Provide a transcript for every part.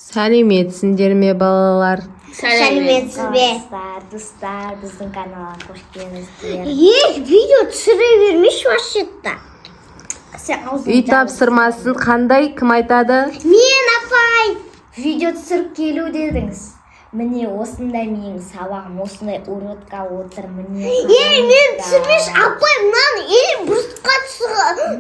Сәлеметсіңдер ме балалар? Сәлеметсіз бе? Достар, біздің каналға қош келдіңіздер. Видео түсіре бермеш вообще-то. Үй тапсырмасын қандай кім айтады? Мен апай. Видео түсіріп келу дедіңіз. Міне осындай менің сабағым, осындай уродқа отыр. Міне. Мен түсірмеш апай, мынаны бұрыстыққа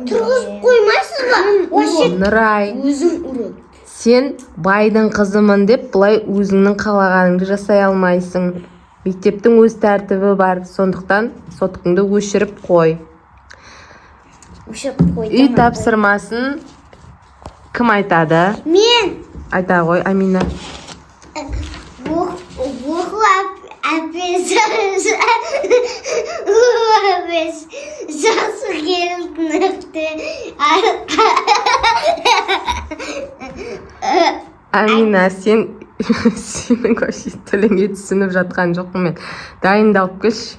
тұрғызып қоймайсыз ба? Вообще-то Нұрай, өзің урод. сен байдың қызымын деп бұлай өзіңнің қалағаныңды жасай алмайсың. Мектептің өз тәртібі бар, сондықтан соткыңды өшіріп қой. Үй тапсырмасын кім айтады? Мен Айта ғой, Амина. оқу әпесі жақсы келді. Амина, сенің вообще тіліңе түсініп жатқан жоқпын мен. Дайындалып келші.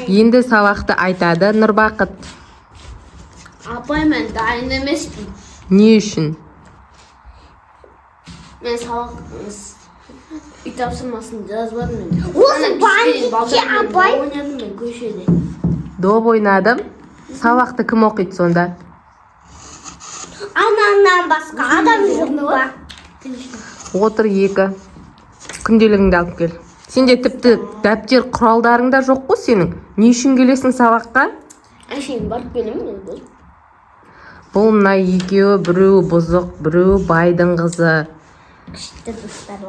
Енді сабақты айтады Нұрбақыт. Апай, мен дайын емеспін. Не үшін? Мен сабақ үй тапсырмасын жазбадым мен. Осы бандитке апай. Ойнадым мен көшеде. Доп ойнадым. Сабақты кім оқиды сонда? Анаңнан басқа адам жоқ па? Отыр екі. Күнделігіңді алып кел. Сенде тіпті дәптер құралдарың да жоқ қой сенің. Не үшін келесің сабаққа? Әшейін барып келемін мен. Бұл мына екеуі, біреуі бұзық, біреуі байдың қызы.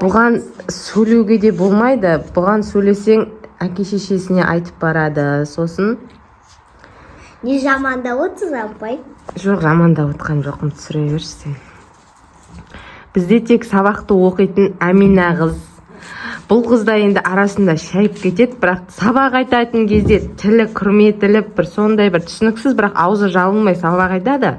Бұған сөйлеуге де болмайды. Бұған сөйлесең әке шешесіне айтып барады. Сосын Не жамандап отырсыз апай? жоқ, жамандап отқан жоқпын, түсіре берші. Бізде тек сабақты оқитын Амина қыз. Бұл қызда енді арасында шайып кетеді, бірақ сабақ айтатын кезде тілі күрметіліп, бір сондай бір түсініксіз, бірақ аузы жабылмай сабақ айтады.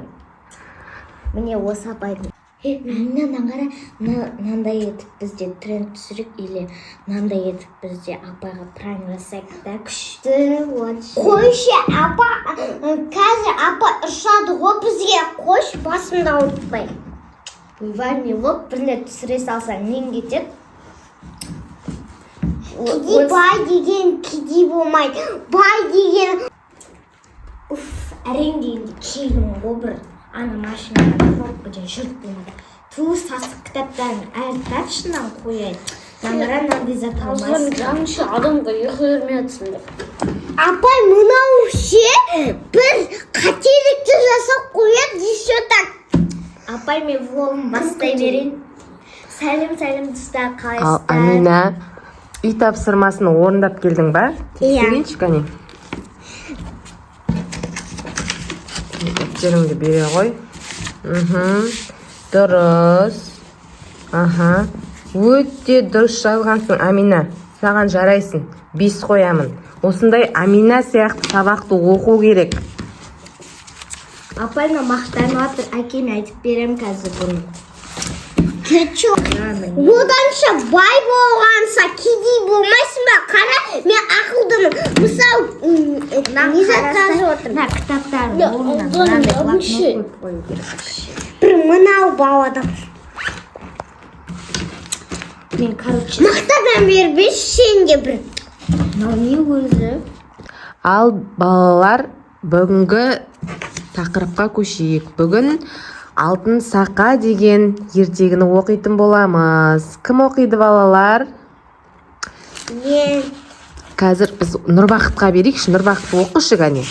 Міне осы апайдың. Мынаны қара, мынандай етіп бізде тренд түсірік, или мынандай етіп бізде апайға пранк жасайық та, күшті вообще. Қойшы апа, қазір апа ұшады ғой бізге, қойш басымда ұмытпай. Ойбай, болып бірле түсіре салсаң мен кетеді. Кедей бай деген кедей болмайды. Бай деген Әрең дегенде келім ғой бір. Ана машинаға пробкадан жүріп болмады. Ту сасық кітаптарын әртатшынан қояйын. Наңыра мынандай зат алмайсың. Жаңшы адамға ұйқы бермей жатсың деп. апай мынау ше бір қателікті жасап қояды еще так. Апай, мен влогым бастай берейін. Сәлем достар, Ал қалайсыздар? Амина, үй тапсырмасын орындап келдің ба? Тексерейінші кәне. Дәптеріңді бере ғой. Дұрыс. Өте дұрыс жазғансың, Амина. Саған жарайсың. 5 қоямын. Осындай Амина сияқты сабақты оқу керек. Апай, мен мақтанып жатыр, әкеме айтып берем қазір бұны. Ты чё? Оданша бай болғанса кедей болмайсың ба? Қара, мен ақылдымын. Мысалы, не зат жазып отырмын? Мына кітаптарын орнына мынандай блокнот қойып қою керек. Бір мынау баладан. Мен, короче, Мақтадан бербеш сенде бір. мынау не өзі? Ал балалар, бүгінгі тақырыпқа көшейік. Бүгін алтын сақа деген ертегіні оқитын боламыз. Кім оқиды балалар? Мен. Қазір біз Нұрбақытқа берейікші. Нұрбақыт оқышы кәне.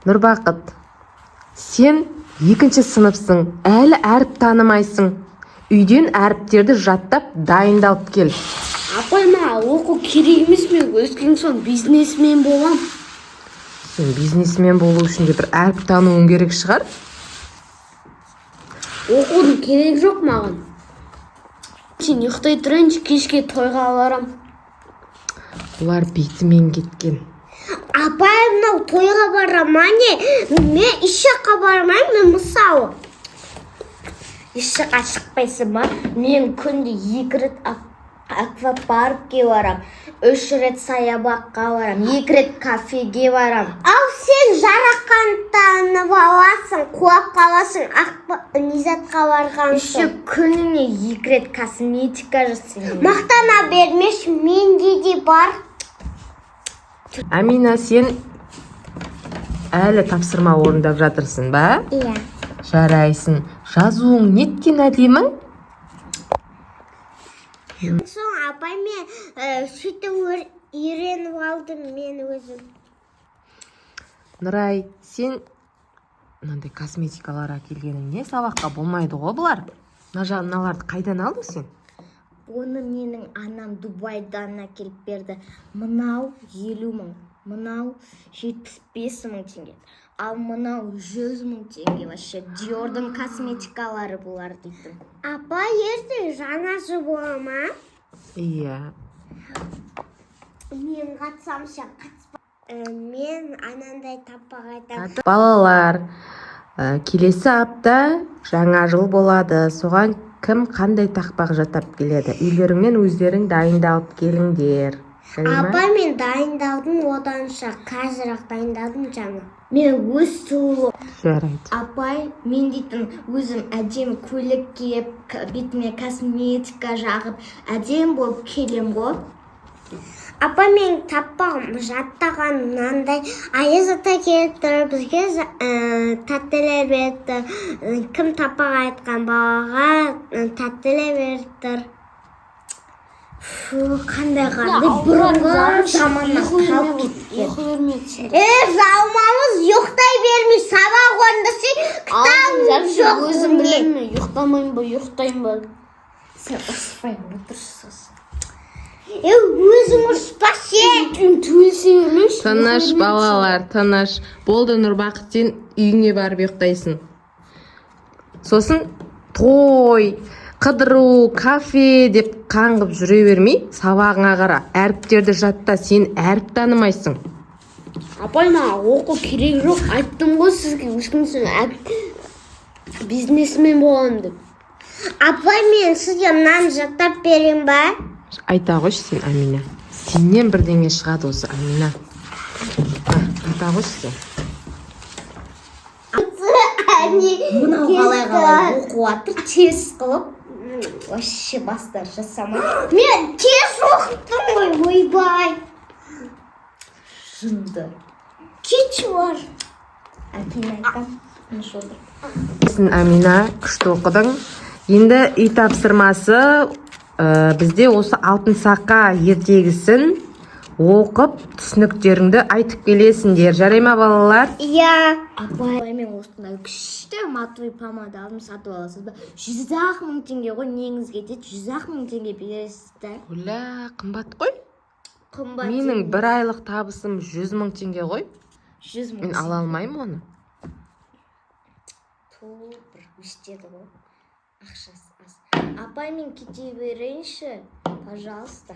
Нұрбақыт, сен 2-ші сыныпсың, әлі әріп танымайсың. Үйден әріптерді жаттап, дайындалып кел. Апай, ма оқу керек емес мен, өскен соң бизнесмен болам. Сен бизнесмен болу үшін де бір әріп тануың керек шығар. Оқудың керек жоқ маған. Сен ұйықтай тұрайыншы, кешке тойға барам. Олар бетімен кеткен. Апай, мынау тойға барам, не? Мен еш жаққа бармаймын, мен мысалы. ешқашқа шықпайсың ба? Мен күнде 2 рет аквапаркке барам, 3 рет саябаққа барам, 2 рет кафеге барам. Ал сен жарақаттанып аласың, құлап қаласың, Низатқа барғансың. Еще күніне 2 рет косметика жасаймын. Мақтана бермеш, менде де бар. Амина, сен әлі тапсырма орындап жатырсың ба? Иә. Жарайсың. Жазуың неткен әдемі? Соң апай мен сөйтіп үйреніп алдым мен өзім. Нұрай, сен мынандай косметикаларға келгеніңе сабаққа болмайды ғой бұлар. Мыналарды қайдан алдың сен? Оны менің анам Дубайдан әкеліп берді. Мынау 50 мың, мынау 75 мың теңге. Ал мынау 100 мың теңге. Вообще Диордың косметикалары бұлар дейтін. Апа, ертең жаңа жыл бола ма? Иә. Мен қатсам, сен қатыспа. Мен анандай таппаға айтам. Балалар, келесі апта жаңа жыл болады. Соған кім қандай тақпақ жатап келеді? Үйлеріңнен өздерің дайындалып келіңдер. Апа, мен дайындалдым, оданша қазір-ақ дайындалдым жаңа. Мен өз сұлу. Жарайды. Апай, мен дейтін өзім әдем көйлек киіп, бетіме косметика жағып, әдем болып келем ғой. Апа, мен таппағым жаттаған мынандай Аяз ата келіп тұр, бізге тәттілер беріп тұр. Кім таппаға айтқан балаға тәттілер беріп тұр. Қандай бұрынғы заманнан қалып кеткен. Жалмамыз ұйықтай бермей, сабақ орындасы кітабым жоқ Өзім міне. білемін, ұйықтамайын ба, ұйықтайын ба. Сен ұрыспай отырсыз. Өзің ұрыспа сен. Түлсе өлеш. Тыныш балалар, тыныш. Болды, Нұрбақыт, сен үйіңе барып ұйықтайсың. Сосын той, қыдыру, кафе деп қаңғып жүре бермей, сабағыңа қара. Әріптерді жатта, сен әріп танымайсың. Апай, маған оқу керек жоқ. Айттым ғой сізге, ешкімсің бизнесмен болам деп. Апай, мен сізге мынаны жаттап берем ба? Айта қойшы сен, Амина. Сенен бірдеңе шығады осы, Амина. Айта қойшы сен. Мынау қалай оқу атыр, тез қылып. Вообще бастар жасамай. Мен тез оқыттым ғой, ойбай. Жынды. Кеш бар. Әкеме айтам. Тыныш отыр. Сен, Амина, күшті оқыдың. Енді үй тапсырмасы бізде осы алтын саққа ертегісін оқып, түсініктеріңді айтып келесіңдер. Жарай ма, балалар? Иә. Апай, мен осындай күшті матовый помада алдым, сатып аласыз ба? 100-ақ мың теңге ғой, неңіз кетеді, 100-ақ мың теңге бересіз да. Оля, қымбат қой. Қымбат. Менің бір айлық табысым 100 мың теңге ғой. 100 мың. Мен ала алмаймын оны. Бір өстеді ғой. Ақшасы аз. Апай, мен кете берейінші, пожалуйста.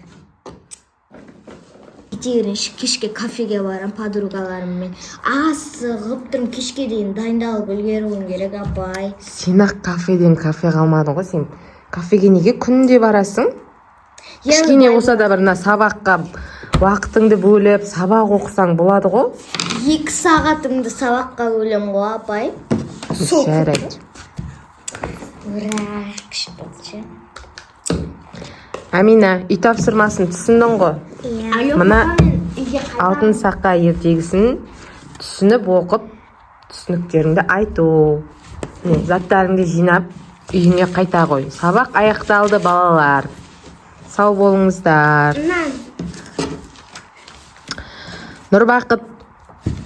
Кете берейінші, кешке кафеге барам подругаларыммен. Асығып тұрмын, кешке дейін дайындалып үлгеруім керек, апай. Сен ақ кафеден кафе қалмадың ғой сен. Кафеге неге күнде барасың? Кішкене болса да бірна сабаққа уақытыңды бөліп, сабақ оқысаң болады ғой. 2 сағатымды сабаққа бөлем ғой, апай. Жарайды. Ура, кішіпатшы. Амина, үй тапсырмасын түсіндің ғой. Мына алтын саққа ертегісін түсініп оқып, түсініктеріңді айту. Заттарыңды жинап, үйіңе қайта қой. Сабақ аяқталды, балалар. Сау болыңыздар. Нұрбақыт,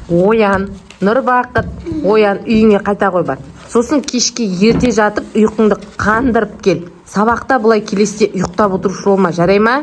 оян. Нұрбақыт, оян, үйіңе қайта қой бар. Сосын кешке ерте жатып, ұйқыңды қандырып кел. Сабақта бұлай келесте ұйықтап отырушы болма, жарай ма?